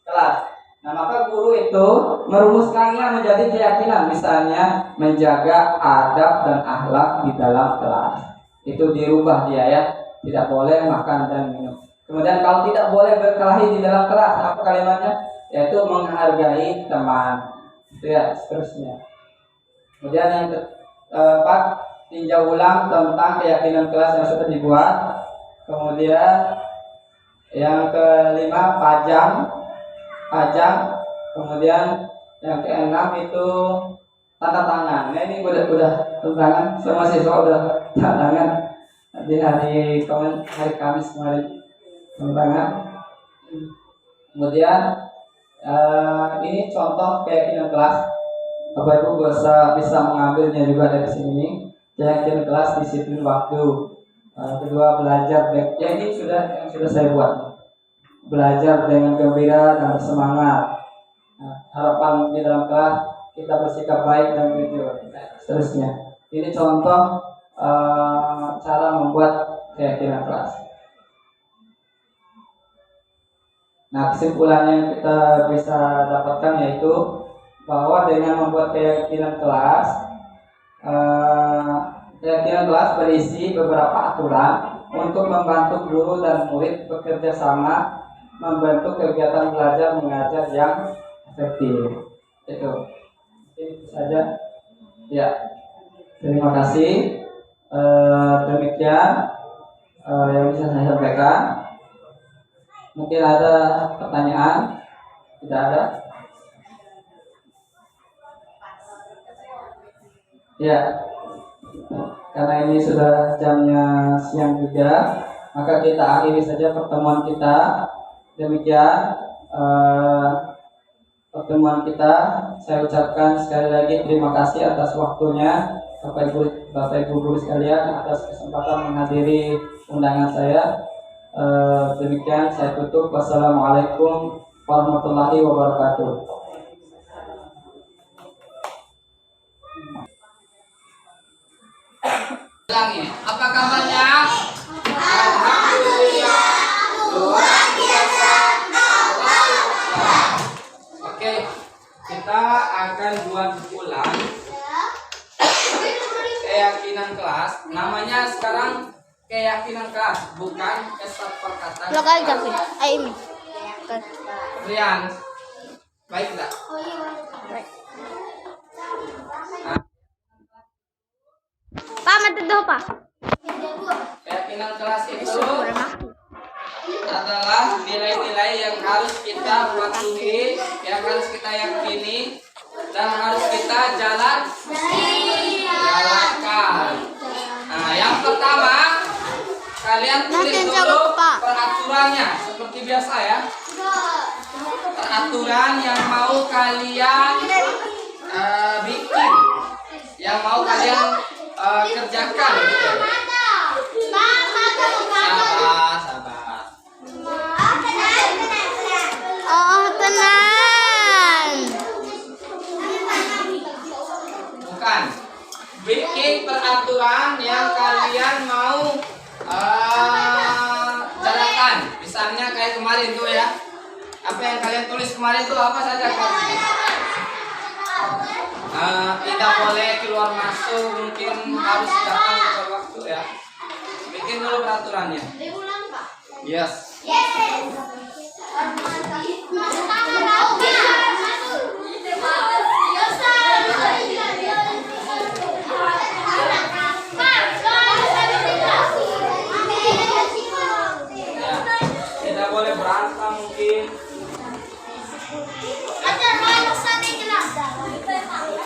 kelas. Nah, maka guru itu merumuskannya menjadi keyakinan, misalnya menjaga adab dan akhlak di dalam kelas. Itu dirubah dia ya, tidak boleh makan dan minum. Kemudian kalau tidak boleh berkelahi di dalam kelas, apa kalimatnya? Yaitu menghargai teman. Itu ya, seterusnya. Kemudian yang keempat, tinjau ulang tentang keyakinan kelas yang sudah dibuat. Kemudian yang kelima, pajang. Kemudian yang keenam itu tanda tangan. Nah ini udah tanda tangan, semua siswa udah tanda tangan di hari Kamis kemarin tanda tangan. Kemudian ini contoh keyakinan kelas. Bapak Ibu bisa mengambilnya juga dari sini. Keyakinan kelas disiplin waktu. Kedua, belajar. Ya ini yang sudah saya buat. Belajar dengan gembira dan bersemangat. Harapan di dalam kelas kita bersikap baik dan jujur. Seterusnya. Ini contoh cara membuat keyakinan kelas. Nah, kesimpulannya yang kita bisa dapatkan yaitu bahwa dengan membuat keyakinan kelas berisi beberapa aturan untuk membantu guru dan murid bekerja sama membentuk kegiatan belajar mengajar yang efektif. Itu saja. Ya, terima kasih. Demikian yang bisa saya sampaikan. Mungkin ada pertanyaan? Tidak ada? Ya, karena ini sudah jamnya siang juga, maka kita akhiri saja pertemuan kita. Demikian pertemuan kita. Saya ucapkan sekali lagi terima kasih atas waktunya Bapak Ibu guru sekalian, atas kesempatan menghadiri undangan saya. Demikian saya tutup. Wassalamualaikum warahmatullahi wabarakatuh. Apa kabarnya? Alhamdulillah, luar biasa. Oke, kita akan buat bukulan keyakinan kelas. Namanya sekarang keyakinan kelas, bukan esat perkataan. Lo kali tapi, ini. Rian, baik enggak? Pak, mati tuh, Pak. Keyakinan kelas itu adalah nilai-nilai yang harus kita patuhi, yang harus kita yakini, dan harus kita jalankan. Nah, yang pertama, kalian tulis dulu peraturannya seperti biasa ya. Peraturan yang mau kalian bikin, yang mau kalian kerjakan gitu. Sabar. Oh, tenang. Bukan. Bikin peraturan yang kalian mau jalankan. Misalnya kayak kemarin tuh ya. Apa yang kalian tulis kemarin tuh apa saja? Tidak boleh keluar masuk, mungkin harus datang tepat waktu ya. Bikin dulu peraturannya. Yes. Tidak boleh berantem mungkin.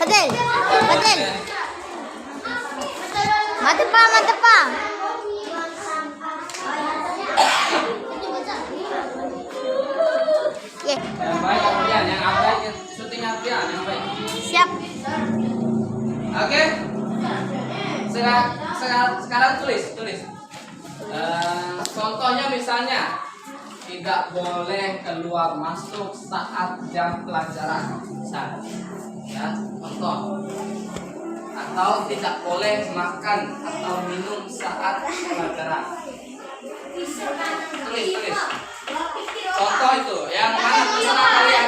Fadil. Mati, Pak. Yeah. Yang baik Aprian, yang baik syuting Aprian, yang baik. Siap. Oke. Sekarang tulis. Contohnya misalnya tidak boleh keluar masuk saat jam pelajaran. Misalnya, ya, contoh. Atau tidak boleh makan atau minum saat pelajaran. Tulis. Contoh itu, yang mana terserah kalian.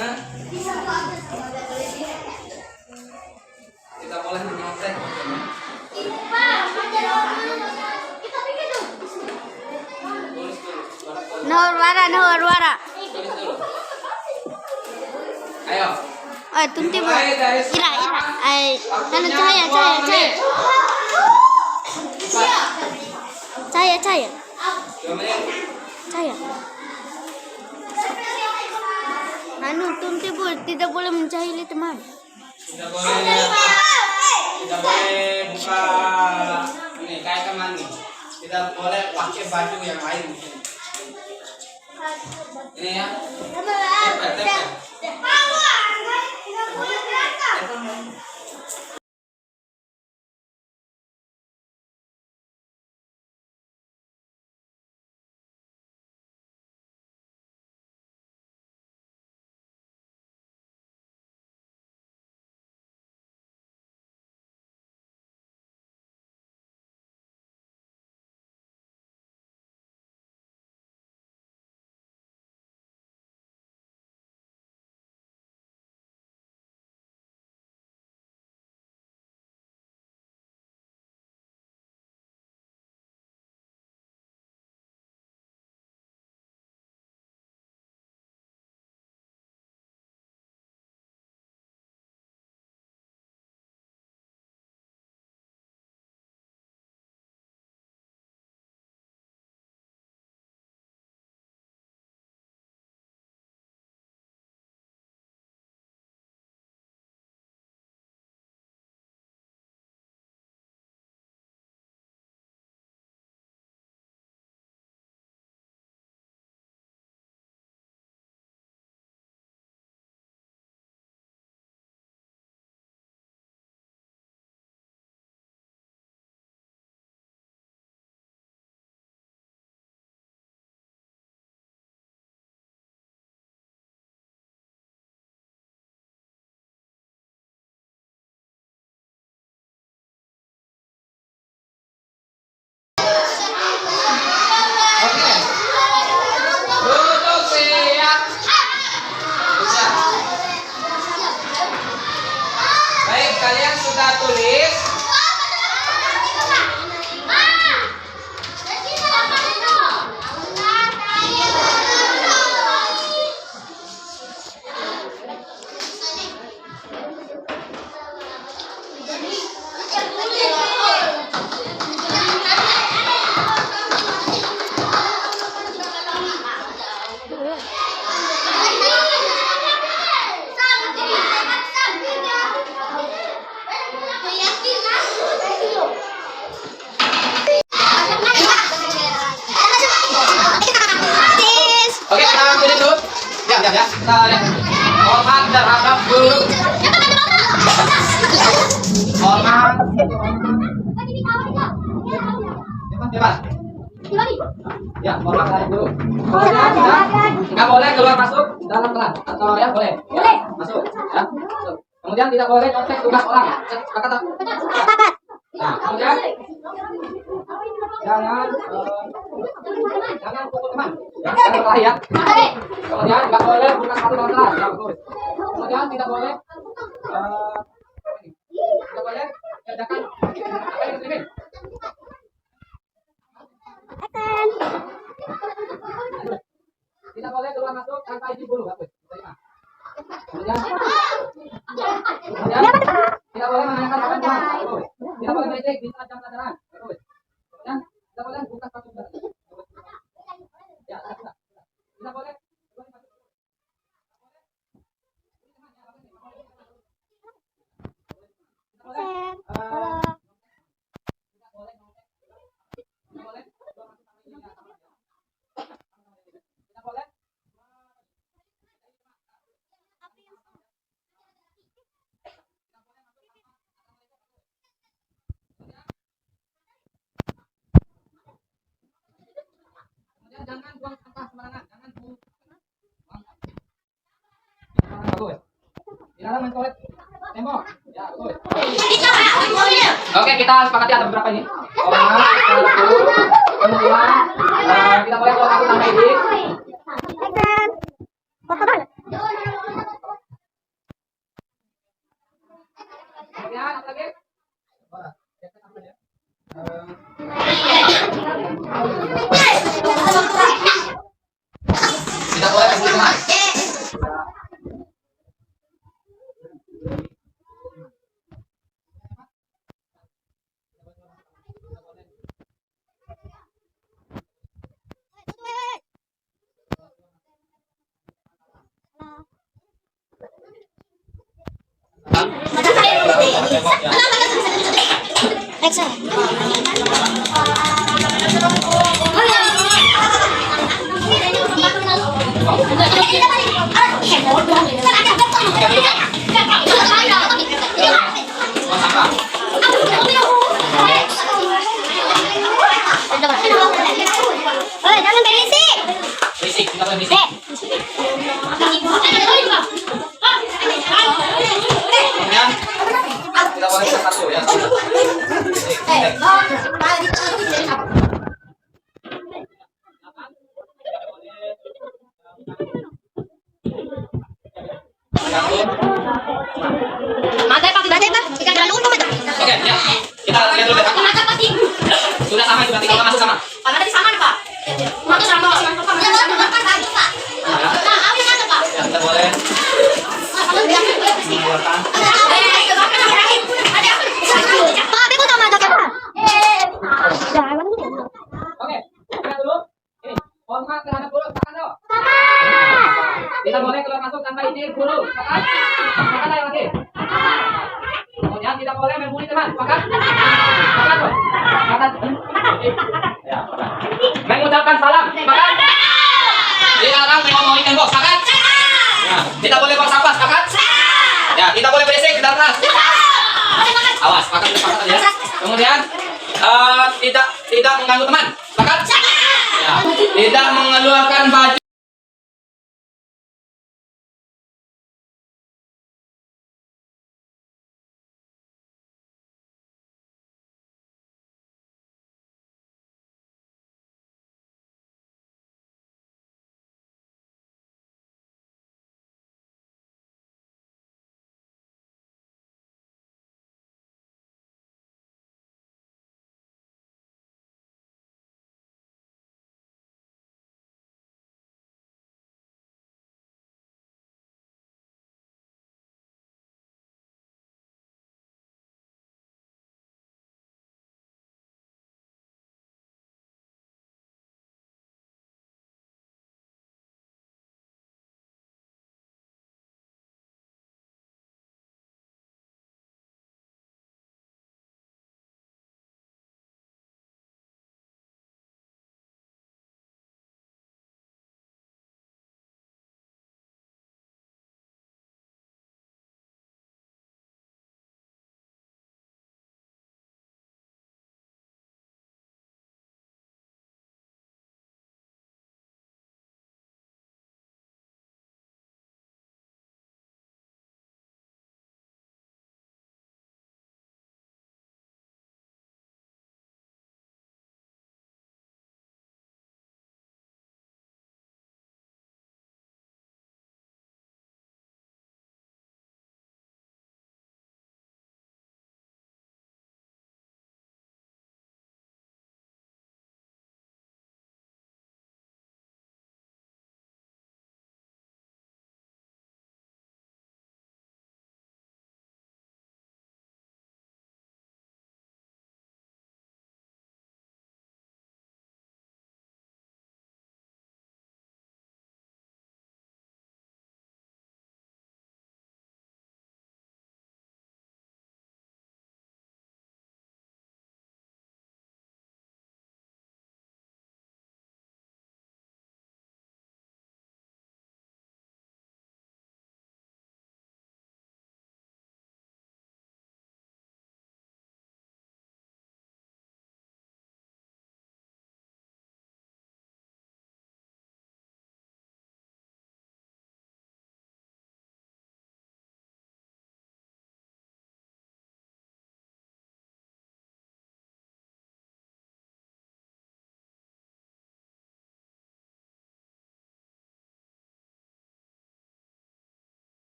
Hah? Tidak boleh menyontek. Tulis dulu. Nuhur wara. Tulis dulu. Ayo. Oh, tunti bu. Mulai dari Ira. sekarang. Nana Waktunya 2 menit. Cahaya. 2 menit. Cahaya. Tunti bu, tidak boleh menjahili teman. Tidak boleh buka ini kayak kemarin nih. Tidak boleh pakai baju yang lain mungkin. Ini ya. Tepet. sudah tulis, oke kita tulis dulu. Ya. Kita lihat. Hormat terhadap guru. Hormat. Bebas. Ya, hormat terhadap guru. Kemudian kita nggak boleh keluar masuk dalam kelas atau ya boleh. Ya, masuk. Ya, masuk. Kemudian tidak boleh nyontek tugas orang. Sepakat tak? Nah, kemudian jangan pukul teman. Ya, jangan berkelahi ya. Kemudian nggak boleh buka sepatu dalam kelas. Ya, betul. Kemudian tidak boleh tidak boleh kerjakan apa yang muslimin. Tidak boleh keluar masuk tanpa izin guru. Bagus. Terima. Kemudian tidak boleh menanyakan kapan pulang. Bagus. Tidak boleh berisik di saat jam pelajaran. Bagus. Kemudian tidak boleh buka sepatu dalam kelas. Ya, sudah. Tidak boleh. Jangan buang sampah sembarangan, jangan buang bagus. Dilarang mencolek tembok. Ya, betul. Oke, kita sepakati ada beberapa ini. Satu, kemudian kita boleh keluar masuk tanpa izin. Kemudian apa lagi? Tidak boleh bersih teman. Jangan berisik. Berisik, tidak boleh berisik. Kemudian tidak boleh buka satu ya. Oke, ya. Kita lihat dulu ya. Sudah sama juga, tinggal masuk sama. Ya, kita boleh mengeluarkan. Oke, lihat dulu. Ini, hormat terhadap guru, sepakat dong. Tidak boleh keluar masuk tanpa izin guru, sepakat? Sepakat yang lagi. Kemudian tidak boleh membuli teman, sepakat? Sepakat dong. Sepakat. Ya, sepakat. Mengucapkan salam, sepakat? Dilarang mengomongin tembok, sepakat? Ya, tidak boleh buang sampah, sepakat? Ya, tidak boleh berisik di dalam kelas. Awas, sepakat ya. Kemudian tidak mengganggu teman, sepakat? Ya, tidak mengeluarkan baju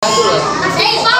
Hey,